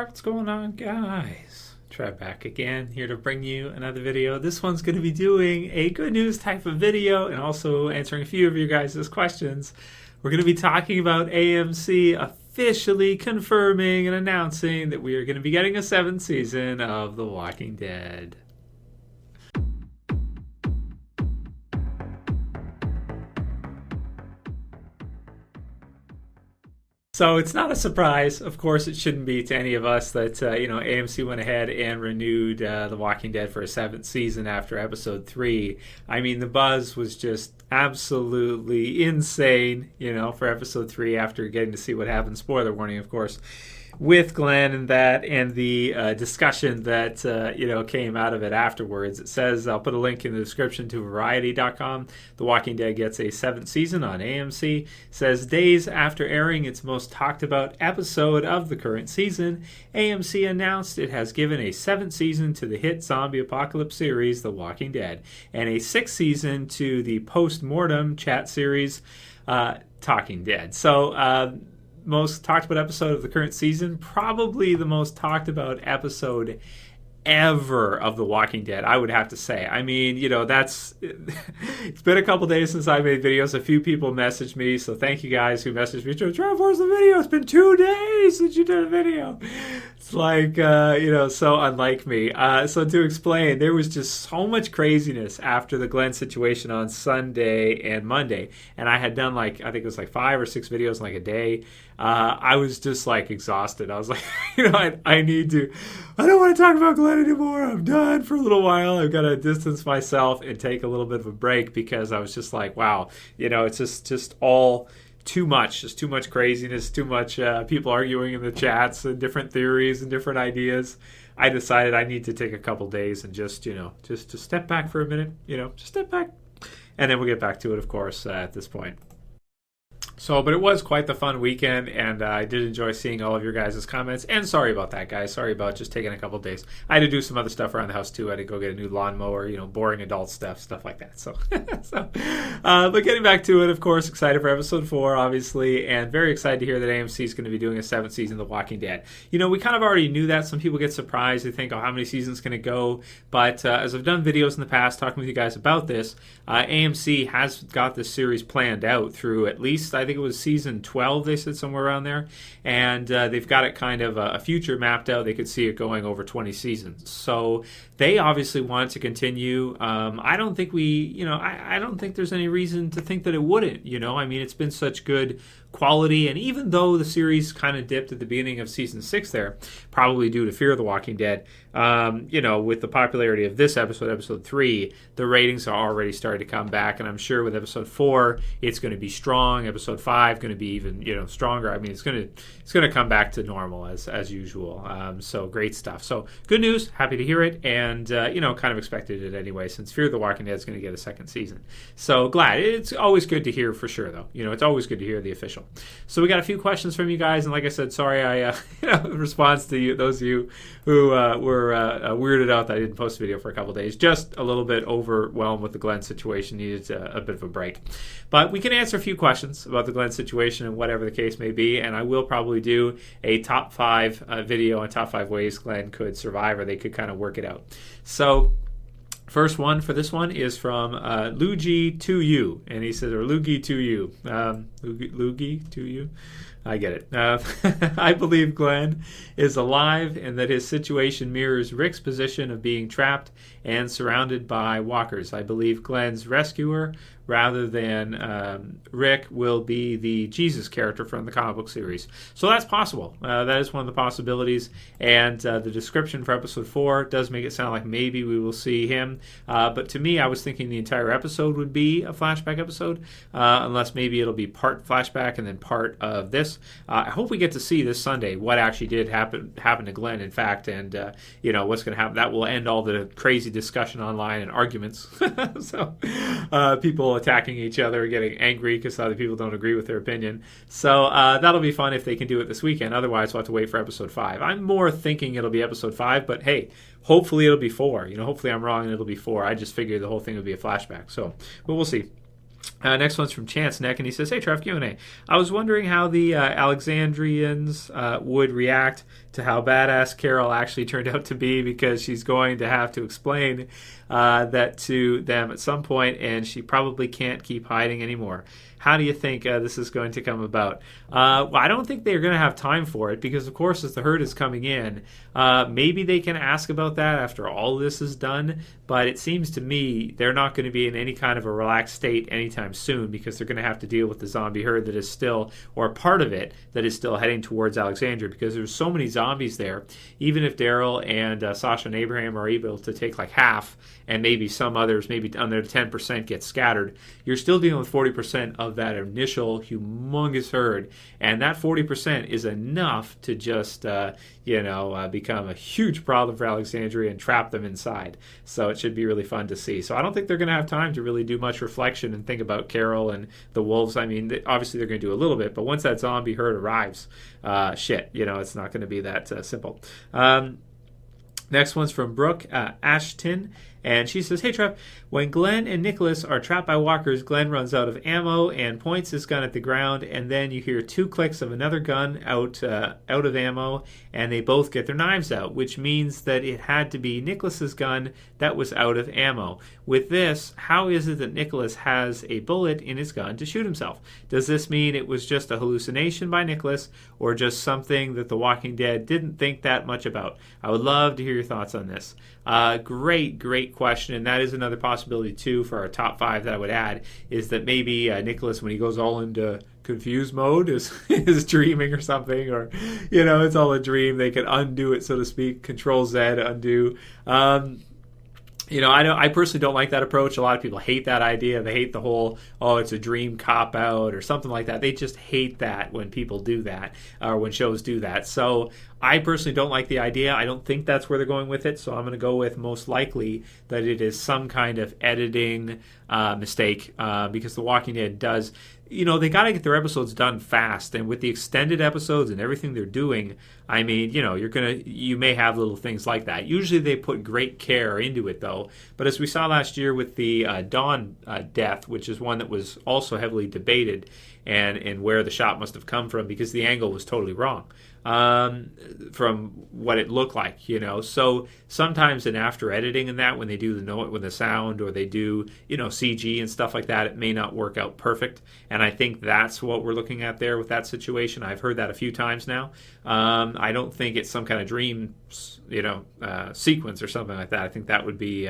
What's going on, guys? Trev back again, here to bring you another video. This one's going to be doing a good news type of video and also answering a few of you guys' questions. We're going to be talking about AMC officially confirming and announcing that we are going to be getting a 7th season of The Walking Dead. So it's not a surprise. Of course, it shouldn't be to any of us that, AMC went ahead and renewed The Walking Dead for a 7th season after episode 3. I mean, the buzz was just absolutely insane, for episode 3 after getting to see what happened. Spoiler warning, of course, with Glenn and that and the discussion that, came out of it afterwards. It says, I'll put a link in the description to Variety.com. The Walking Dead gets a 7th season on AMC. It says, days after airing its most talked about episode of the current season, AMC announced it has given a 7th season to the hit zombie apocalypse series, The Walking Dead, and a 6th season to the post-mortem chat series, Talking Dead. So, most talked about episode of the current season, probably the most talked about episode ever of The Walking Dead, I would have to say. I mean, it's been a couple days since I made videos. A few people messaged me, so thank you guys who messaged me. Trev, where's the video? It's been 2 days since you did a video. It's like, so unlike me. So to explain, there was just so much craziness after the Glenn situation on Sunday and Monday, and I had done I think it was 5 or 6 videos in a day. I was just exhausted. I was like, I don't want to talk about Glenn anymore. I'm done for a little while. I've got to distance myself and take a little bit of a break because I was just like, wow, it's just all too much, just too much craziness, too much people arguing in the chats and different theories and different ideas. I decided I need to take a couple days and just to step back for a minute, just step back. And then we'll get back to it, of course, at this point. So, but it was quite the fun weekend, and I did enjoy seeing all of your guys' comments. And sorry about that, guys. Sorry about just taking a couple days. I had to do some other stuff around the house, too. I had to go get a new lawnmower, boring adult stuff like that. So, but getting back to it, of course, excited for episode 4, obviously, and very excited to hear that AMC is going to be doing a 7th season of The Walking Dead. We kind of already knew that. Some people get surprised. They think, how many seasons can it go? But as I've done videos in the past talking with you guys about this, AMC has got this series planned out through at least, I think it was season 12, they said, somewhere around there. And they've got it kind of a future mapped out. They could see it going over 20 seasons. So they obviously wanted to continue. I don't think I don't think there's any reason to think that it wouldn't. I mean, it's been such good quality, and even though the series kind of dipped at the beginning of season 6 there, probably due to Fear of the Walking Dead, with the popularity of this episode 3, the ratings are already starting to come back, and I'm sure with episode 4 it's going to be strong. Episode 5 going to be even stronger. I mean, it's going to come back to normal as usual. So great stuff. So good news, happy to hear it, and kind of expected it anyway, since Fear of the Walking Dead is going to get a 2nd season. So glad. It's always good to hear for sure, though. It's always good to hear the official. So we got a few questions from you guys, and like I said, sorry I in response to those of you who were weirded out that I didn't post a video for a couple days. Just a little bit overwhelmed with the Glenn situation, needed a bit of a break. But we can answer a few questions about the Glenn situation and whatever the case may be, and I will probably do a top 5 video on top 5 ways Glenn could survive, or they could kind of work it out. So first one for this one is from Luigi2U, and he says, or Luigi2U. Luigi2U? I get it. I believe Glenn is alive and that his situation mirrors Rick's position of being trapped and surrounded by walkers. I believe Glenn's rescuer, rather than Rick, will be the Jesus character from the comic book series. So that's possible. That is one of the possibilities. And the description for episode 4 does make it sound like maybe we will see him. But to me, I was thinking the entire episode would be a flashback episode, unless maybe it'll be part flashback and then part of this. I hope we get to see this Sunday what actually did happen to Glenn, in fact, and what's going to happen. That will end all the crazy discussion online and arguments. So people attacking each other, getting angry because other people don't agree with their opinion. So that'll be fun if they can do it this weekend. Otherwise, we'll have to wait for episode 5. I'm more thinking it'll be episode 5, but hey, hopefully it'll be 4. Hopefully I'm wrong and it'll be 4. I just figured the whole thing would be a flashback. So, but we'll see. Next one's from ChanCeNecK, and he says, "Hey, Trev, Q&A. I was wondering how the Alexandrians would react to how badass Carol actually turned out to be, because she's going to have to explain that to them at some point, and she probably can't keep hiding anymore. How do you think this is going to come about?" Well, I don't think they're going to have time for it, because, of course, as the herd is coming in, maybe they can ask about that after all this is done, but it seems to me they're not going to be in any kind of a relaxed state anytime soon, because they're going to have to deal with the zombie herd that is still, or part of it, that is still heading towards Alexandria, because there's so many zombies there. Even if Daryl and Sasha and Abraham are able to take like half, and maybe some others, maybe under 10% get scattered, you're still dealing with 40% of that initial humongous herd, and that 40% is enough to just become a huge problem for Alexandria and trap them inside. So it should be really fun to see. So I don't think they're going to have time to really do much reflection and think about Carol and the wolves. I mean, obviously they're going to do a little bit, but once that zombie herd arrives, it's not going to be that simple. Next one's from Brooke Ashtyn, and she says, "Hey, Trev, when Glenn and Nicholas are trapped by walkers, Glenn runs out of ammo and points his gun at the ground, and then you hear 2 clicks of another gun out of ammo, and they both get their knives out, which means that it had to be Nicholas's gun that was out of ammo. With this, how is it that Nicholas has a bullet in his gun to shoot himself? Does this mean it was just a hallucination by Nicholas, or just something that The Walking Dead didn't think that much about? I would love to hear your thoughts on this." Great question, and that is another possibility too for our top 5 that I would add, is that maybe Nicholas, when he goes all into confused mode, is dreaming or something, or it's all a dream. They can undo it, so to speak. Control Z, undo. I personally don't like that approach. A lot of people hate that idea. They hate the whole, it's a dream cop-out or something like that. They just hate that when people do that, or when shows do that. So I personally don't like the idea. I don't think that's where they're going with it, so I'm going to go with most likely that it is some kind of editing mistake, because The Walking Dead does... they got to get their episodes done fast, and with the extended episodes and everything they're doing, I mean, you may have little things like that. Usually they put great care into it, though. But as we saw last year with the Dawn death, which is one that was also heavily debated, and where the shot must have come from, because the angle was totally wrong from what it looked like, So sometimes in after editing and that, when they do the note with the sound, or they do, CG and stuff like that, it may not work out perfect. And I think that's what we're looking at there with that situation. I've heard that a few times now. I don't think it's some kind of dream, sequence or something like that. I think that would be...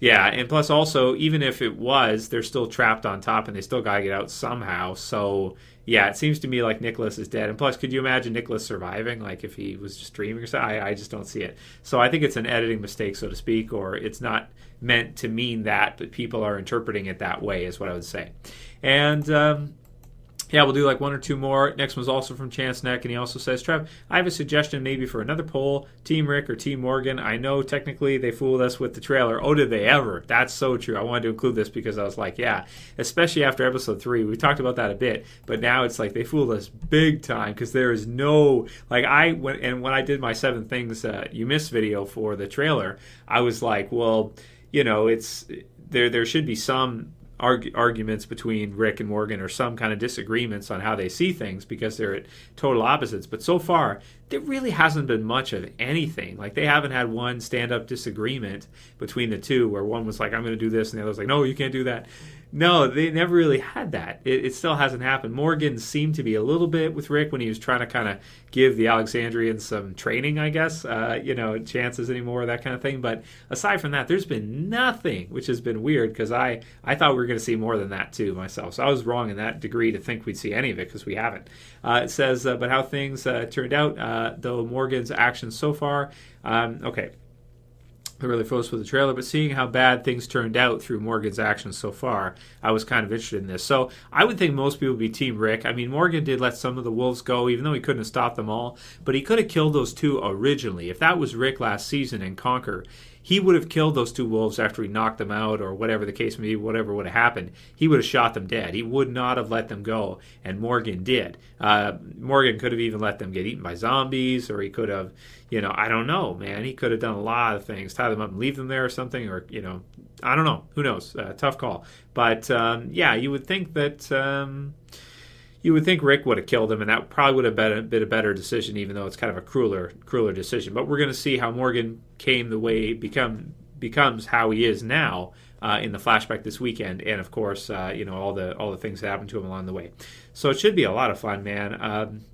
Yeah, and plus also, even if it was, they're still trapped on top, and they still got to get out somehow. So, yeah, it seems to me like Nicholas is dead. And plus, could you imagine Nicholas surviving, like if he was just dreaming or something? I just don't see it. So I think it's an editing mistake, so to speak, or it's not meant to mean that, but people are interpreting it that way, is what I would say. And... yeah, we'll do like 1 or 2 more. Next one's also from ChanCeNecK, and he also says, "Trev, I have a suggestion maybe for another poll, Team Rick or Team Morgan. I know technically they fooled us with the trailer." Oh, did they ever? That's so true. I wanted to include this because I was like, yeah, especially after episode 3. We talked about that a bit, but now it's like they fooled us big time, because there is no... Like, when I did my 7 things you missed video for the trailer, I was like, well, it's... There should be some... arguments between Rick and Morgan, or some kind of disagreements on how they see things, because they're at total opposites. But so far, there really hasn't been much of anything. Like, they haven't had one stand-up disagreement between the two where one was like, "I'm going to do this," and the other was like, "No, you can't do that." No, they never really had that. It still hasn't happened. Morgan seemed to be a little bit with Rick when he was trying to kind of give the Alexandrians some training, I guess, chances anymore, that kind of thing. But aside from that, there's been nothing, which has been weird, because I thought we were going to see more than that too myself. So I was wrong in that degree to think we'd see any of it, because we haven't. It says, but how things turned out, though Morgan's actions so far. Okay. I really focused with the trailer, but seeing how bad things turned out through Morgan's actions so far, I was kind of interested in this. So I would think most people would be Team Rick. I mean, Morgan did let some of the wolves go, even though he couldn't have stopped them all, but he could have killed those 2 originally. If that was Rick last season in Conquer, he would have killed those two wolves after he knocked them out, or whatever the case may be, whatever would have happened. He would have shot them dead. He would not have let them go, and Morgan did. Morgan could have even let them get eaten by zombies, or he could have, I don't know, man. He could have done a lot of things, tie them up and leave them there or something, or, I don't know. Who knows? Tough call. But, you would think that... You would think Rick would have killed him, and that probably would have been a better decision, even though it's kind of a crueler decision. But we're going to see how Morgan came the way becomes how he is now in the flashback this weekend, and of course, all the things that happened to him along the way. So it should be a lot of fun, man.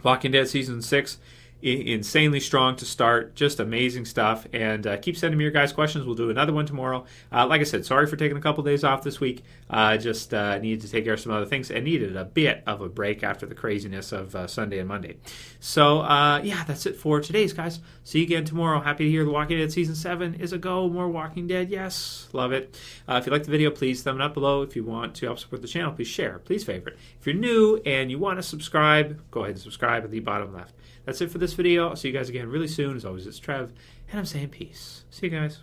Walking Dead season 6. Insanely strong to start, just amazing stuff, and keep sending me your guys' questions. We'll do another one tomorrow. Like I said, sorry for taking a couple days off this week. Just needed to take care of some other things and needed a bit of a break after the craziness of Sunday and Monday. So that's it for today's, guys. See you again tomorrow. Happy to hear The Walking Dead season 7 is a go. More Walking Dead, yes, love it. If you like the video, please thumb it up below. If you want to help support the channel, please share, please favorite. If you're new and you want to subscribe, go ahead and subscribe at the bottom left. That's it for this video. I'll see you guys again really soon. As always, it's Trev, and I'm saying peace. See you guys.